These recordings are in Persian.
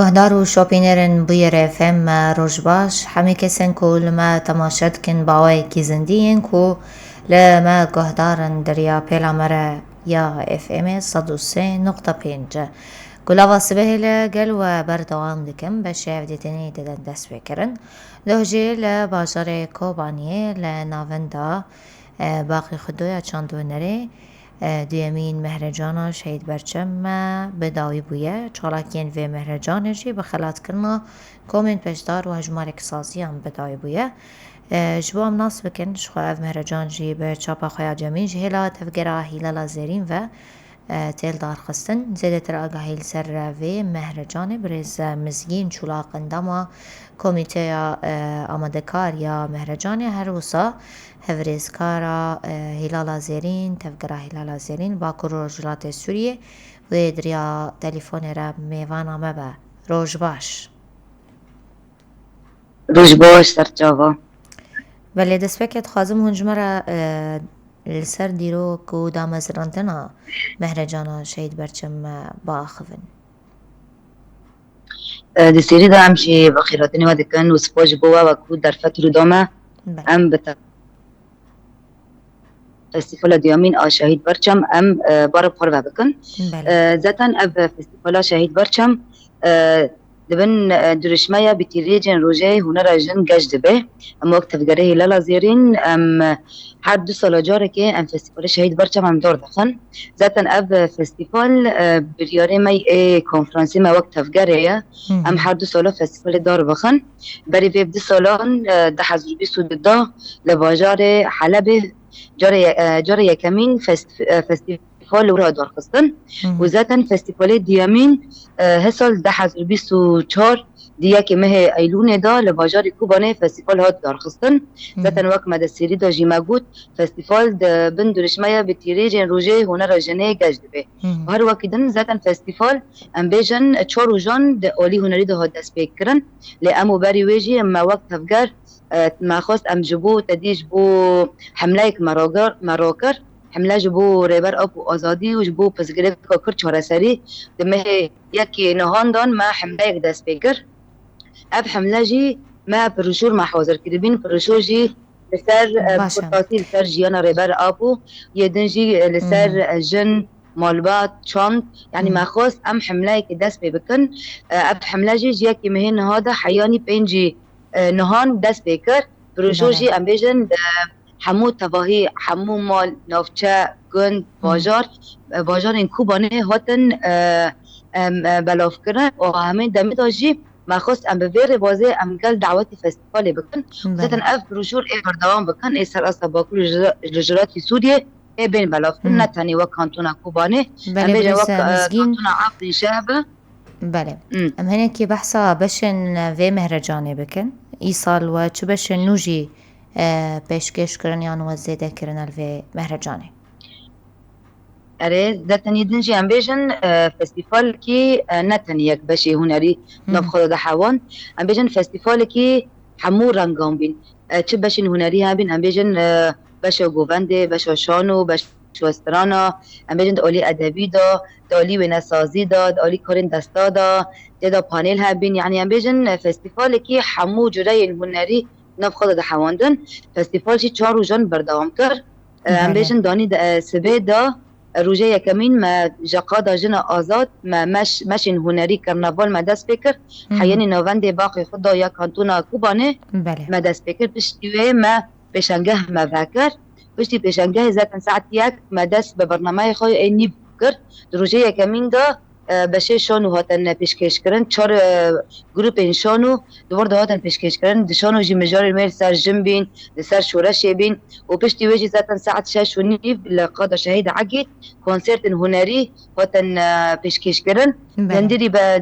گهدار و شاپینرن بیر فم روش باش همه کسین کو لما تماشد کن باوی کی زندین کو لما گهدارن دریا پیلا مره یا اف ام 103.5 گلاوا سبهل گل و بردوام دکم به شهودتنی دادن دست بکرن لهجه لبازار کوبانیه لناوندا باقی خدویا چاندو نره دیمین مهرجانا شهید برچم بداوی بویه چالاکین و مهرجانشی بخلات کرنا کومنت پشدار و هجمارک سازی هم بداوی بویه جبو هم ناس بکن شخوا اف مهرجان جی به چاپا خویا جمین جهلا تفگرا هیلالا زیرین و تیل دار خستن زیده تر آگاهیل سر و مهرجان برز مزگین چولا قندما کمیته آمادکار یا مهرجان هر وسا هفرزکارا هلالا زیرین تفگرا هلالا زیرین باکر رجلات سوریه و دریا تلفون را میوانا مبا روش باش روش باش سرچاوا ولی دست بکت خازم هنجمه را لسر دیرو که دامزرانتنا مهرجانا شهید برچم با آخفن دسیری دا همشی بخیراتنی و دکن و سپاج بوا و کود در فتر دامه ام بتا فستیفال دیامین شهید برچم ام بار پار بکن زتن اف فستیفال شهید برچم دبن درشمایا بتیریجن روجه هنر جن گشت به ام وقت تفگره هلال زیرین ام هر 2 سال جاره که ام فستیوال شهید برچم هم دور دخن زتن اف فستیوال بریاره می کنفرانسی ما وقت تفگره ام هر 2 سال فستیوال دار بخن بری ویب 2 سالان ده حضور بیسود دا لباجار حلب جاره یکمین فستیوال ورا دار خستن و زتن فستیوال دیامین هسال 2024 دیگه که مه ایلون دا لباجار کوبانه فستیوال هات دار خستن زتن وقت مده سیری دا جیما گوت فستیوال دا بندرشمایا بتیریجن روژه هنر جنه گجد به هر وقت دن زتن فستیوال ام بیجن 4 جان دا اولی هنری دا هات دست بکرن لی امو بری ویجی اما وقت تفگر ما خواست ام جبو تدیج بو حمله مراکر حمله جبو ریبر اب و آزادی و جبو پسگره کار چهار سری دمه یکی نهان دان ما حمله یک دست بکر اب حمله جی ما پروشور ما حاضر کردبین پروشور جی لسر بطاسی لسر جیانا ریبر ابو یدن جی لسر جن مالبات چاند يعني ما خواست ام حمله که دست بکن اب حمله جی یکی مهن هادا حیانی پنجی نهان دست بکر پروشور جی ام بیجن حمو تواهی حمو مال نافچه گند باجار این کوبانه هاتن بلاف کرن و همین دمی داجی ما خواست ام بویر بازه ام گل دعوتی فستیوالی بکن زدن اف بروشور ای بردوام بکن ای سر اصلا باکل لجراتی سوریه ای بین بلاف کرن نتانی وک کانتونا کوبانه ام بیجن وک کانتونا عفری شهبه بله ام هنه که بحثا بشن وی مهرجانه بکن ای سال و چه بشن نوجی پیشکش کردن یا نوزیده کردن الوی مهرجانه اره زتن یدنجی ام بیجن فستیوال کی نتن یک بشی هنری نبخدا ده حوان ام بیجن فستیوال کی حمو رنگام بین چه بشین هنری ها بین ام بیجن بشو گوونده بشو شانو بشو استرانا ام بیجن اولی ادبی دا اولی ونسازی دا اولی کارین دستا دا دا پانل ها بین یعنی ام بیجن فستیوال کی حمو جرای هنری نبخدا ده حواندن فستیوال چی 4 جان بردوام کرد ام بیجن دانی سبه دا روژه یکمین ما جقادا جن آزاد ما مشین هنری کرناوال ما دست بکر حیانی نوند باقی خدا یا کانتونا کوبانه ما دست بکر پشتیوه ما پیشنگه ما بکر پشتی پیشنگه زدن ساعت یک ما دست به برنامه خواه اینی بکر روژه یکمین دا بشه شانو هاتن پیشکش کردن 4 گروپ این شانو دوباره هاتن پیشکش کردن دشانو جی مجاری میل سر جنب بین سر شورش بین و پشتی وجه زدن ساعت 6 و نیم لقاده شهید عقید کنسرت هنری هاتن پیشکش کردن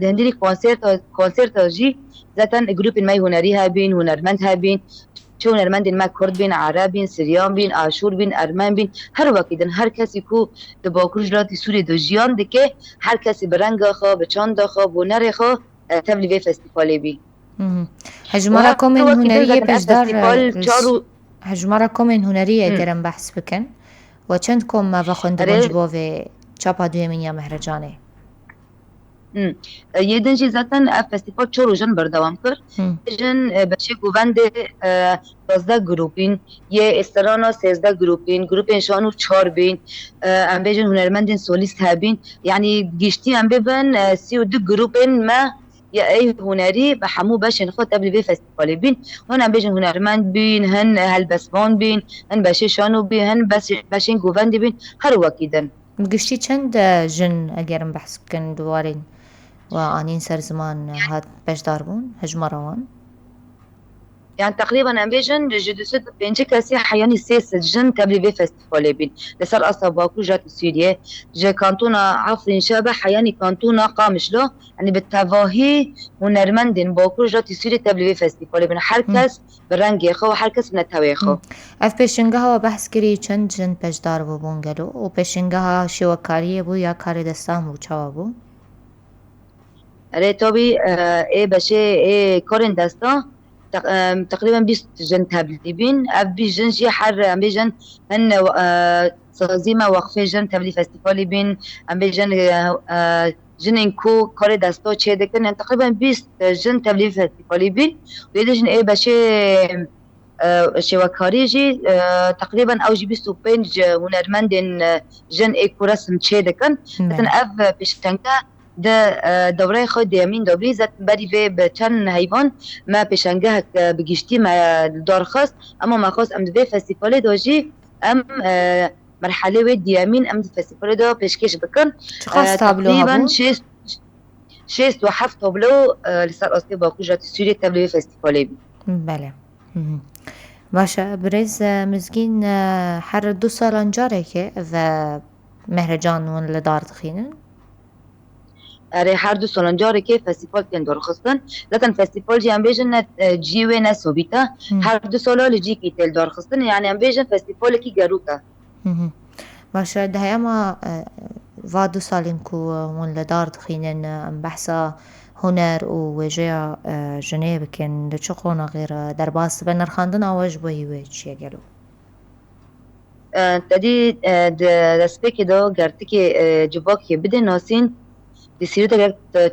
دندری کنسرت جی زدن گروپ می هنری ها بین هنرمند ها بین چه هنرمند ما کرد بین عرب بین سریان بین آشور بین ارمن بین هر وقتن هر کسی کو د باکوج راتی سوری د جیان دکه هر کسی برنگ خو به چاند خو و نر خو تبلی وی فستیوالی بی هجمارا کومن هنری پیشدار هجمارا کومن هنری گرم بحث بکن و چند کم ما بخوند بونج بو و چاپا دوی من یا مهرجانه یدن جی زاتن اف فستیوال چورو جن بردوام کر جن بچه گووند 12 گروپین یه استرانا 13 گروپین شانو 4 بین ام بیجن هنرمندین سولیست هبین یعنی گشتی ام ببن 32 گروپین ما يا اي هنري بحمو باش نخوت قبل بي فستيفالي بين هنا بيجن هنرمند بين هن هالبسبون بين هن باشي شانو بين هن باشين جوفاندي بين هر وكيدن گشتی چند جن اگرم بحث بکن دوارین و آنین سر زمان هات بجدار بون هجمروان يعني تقريبا ام بيجن جدوسد بينجي كاسي حياني سيس جن قبل بي فستيفالي بين لسر اصلا باكو جات سوريا جا كانتونا عفرين شابه حياني كانتونا قامش له يعني بالتواهي هنرمندين باكو جات سوريا قبل بي فستيفالي بين هر کس برنگ يخو هر کس بنتوي خو اف پیشنگه ها بحث کری چند جن بجدار بو بونگلو و پیشنگه ها شوکاریه بو یا کار دستان بو چاوا بو اره طبي ايه باشي ايه كورن داستا تقريبا 20 جن تبليبين ابي جن شي حر ام بيجن هن صازيما وقفه جن تبلي فستيفالي بين ام بيجن جنينكو كوري داستو تشي دكن تقريبا 20 جن تبلي فستيفالي بين ويدجن ايه باشي شوكاري جي تقريبا او جي 25 هنرمندين جن ايه كورسم تشي دكن مثلا اف بيشتنكا ده دوره خود دیمین دوبلی زد بری به چند حیوان ما پیشنگه بگیشتی ما دار خواست اما ما خواست ام دوی فستیفال داجی ام مرحله و دیمین ام فستیفال دا پیشکش بکن تقریبا شست و هفت تابلو لسر آستی باکو جات سوری تابلو فستیفالی بی بله باشه برز مزگین هر 2 سال انجاره که و مهرجان ون لدار دخینن اره هر 2 سال جاره که فستیوال کن درخواستن لکن فستیوال جی ام بیجن جیوه نسوبیتا هر 2 سال لجی کی تل درخواستن یعنی ام بیجن فستیوال کی گروکا باشه ده اما و 2 سالین کو ون لدار دخینن ام بحثا هنر و وجه جنیب کن ده چقونا غیر در باست به نرخاندن آواج بایی وی چیه گلو تدی دسپیک دو گرتی که جباکی بده ناسین دی سیرت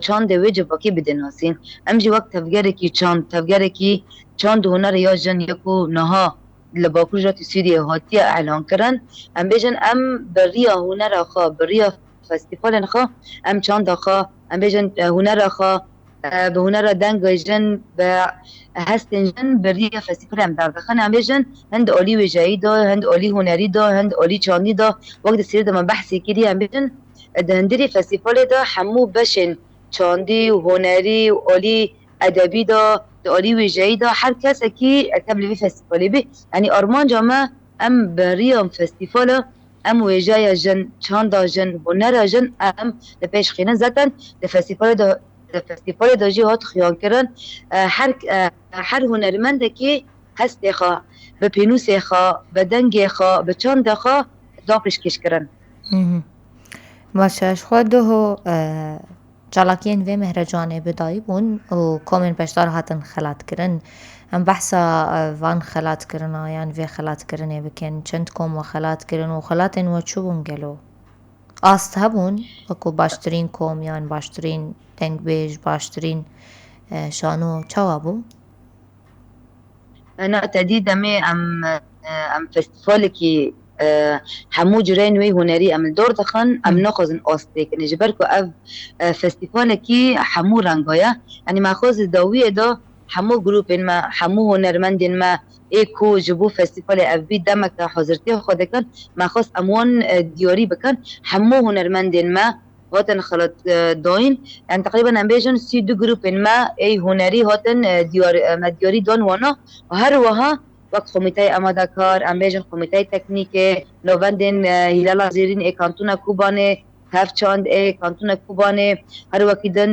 چاند وجه باکی بده ناسین ام جی وقت تفگره کی چاند هنر یا جن یکو نها لباکو جات سوریه هاتی اعلان کرن ام بیجن ام بریا هنر خوا بریا فستیوال خوا ام چاند خوا ام بیجن هنر خوا به هنر دنگ جن به هستن جن بریا فستیوال ام دردخن ام بیجن هند اولی وجهی دا هند اولی هنری دا هند اولی چاندی دا وقت سیرت من بحثی کردی ام بیجن دهندری فستیوال دا همو بشن چاندی و هنری و اولی ادبی دا اولی وجهی دا هر کس کی تبلیغ فستیوالی بی یعنی آرمان جامع ام بریام فستیوال ام وجهی جن چاندا جن هنر جن ام لپیش خینن زدن فستیوال دا جی هات خیان کرن هر هنرمند کی هست خوا به پینوس خوا به دنگ خوا به چاند خوا دا پیشکش کرن باشه خود هو چالاکین و مهرجانه بدایی بون و کامن پشتار هاتن خلات کرن هم بحثا وان خلات کرن آیان و خلات کرنه بکن چند کم و خلات کرن و خلاتن و چو بون گلو آست هبون وکو باشترین کم یان باشترین دنگ بیج باشترین شانو چوا بو انا تدید ام فستیوالی که همو جرين وي هنري ام الدور دخن ام ناخذ اوستيك نجبركو اف فستيفال كي حمو رنگايا يعني ماخذ دويه دا حمو جروب ما حمو هنرمند ما ايكو جبو فستيفال اف بي دمك حضرتي خودكن ماخذ اموان دياري بكن حمو هنرمند ما هاتن خلط داين يعني تقريبا ام بيجن 32 جروب ما اي هنري هاتن دياري دون وانا وهر وها وقت کمیته آماده کار ام بیجن کمیته تکنیک نوندین هلال زیرین ای کانتونا کوبانه هف چاند ای کانتونا کوبانه هر وکیدن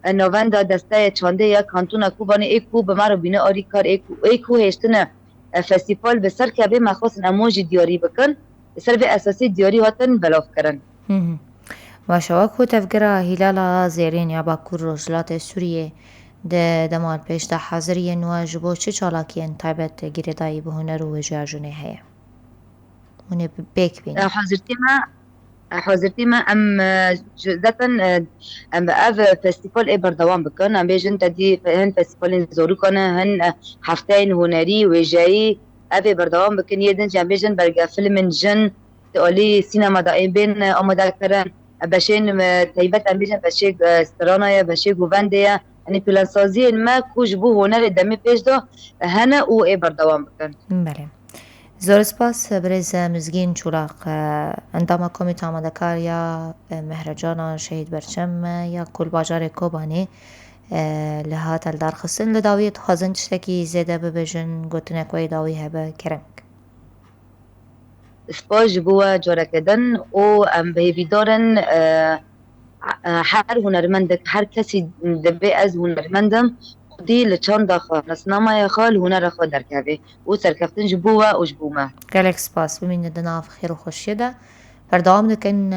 نوند دسته چانده یا کانتونا کوبانه ای کو به مرا بینه آری کار ای کو هشتن فستیوال به سر که به مخواص اموج دیاری بکن سر به اساسی دیاری هاتن بلاف کرن باشه وکو تفکر هلال زیرین یا باکور رجلات سوریه ده دمال پیش ده حاضری نواجبو چه چالاکین تایبت گیره دایی به هنر و وجه جونه هیا هونه بیک بینه حاضرتی ما حاضرتي ما جدتا ام اف فستیوال ای بردوام بکن ام بیجن تدی هن فستیوال زورو کنه هن هفتین هنری و جایی اف بردوام بکن یدن جام بیجن برگا فیلم جن تقولي سينما دا بين آماده کردن بشین تیبت ام بیجن بشه استرانایا بشه گووندیا یعنی پلان سازی ما کوش بو هنر دمی پیش دا هنه او ای بردوام بکن. بله. زور سپاس برز مزگین چولاق اندام کمیته آماده کار یا مهرجان شهید برچم یا کل باجار کوبانی لهات الدار خصن لداویت خازن تشتکی زیده ببجن گوتنک وی داوی هبه کرم سپاس بوا جارا کردن او ام بهویدارن هر هنرمندك هر کسی دبی از هنرمندم خودی لچان داخل رسنامه خال هنر خود درکوی او سرکفتن جبوه و جبومه گلک سپاس بمین دناف خیر و خوشیده بردوام دکن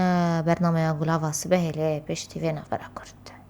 برنامه گلاو سبه لی پیش تیوی نفره کرد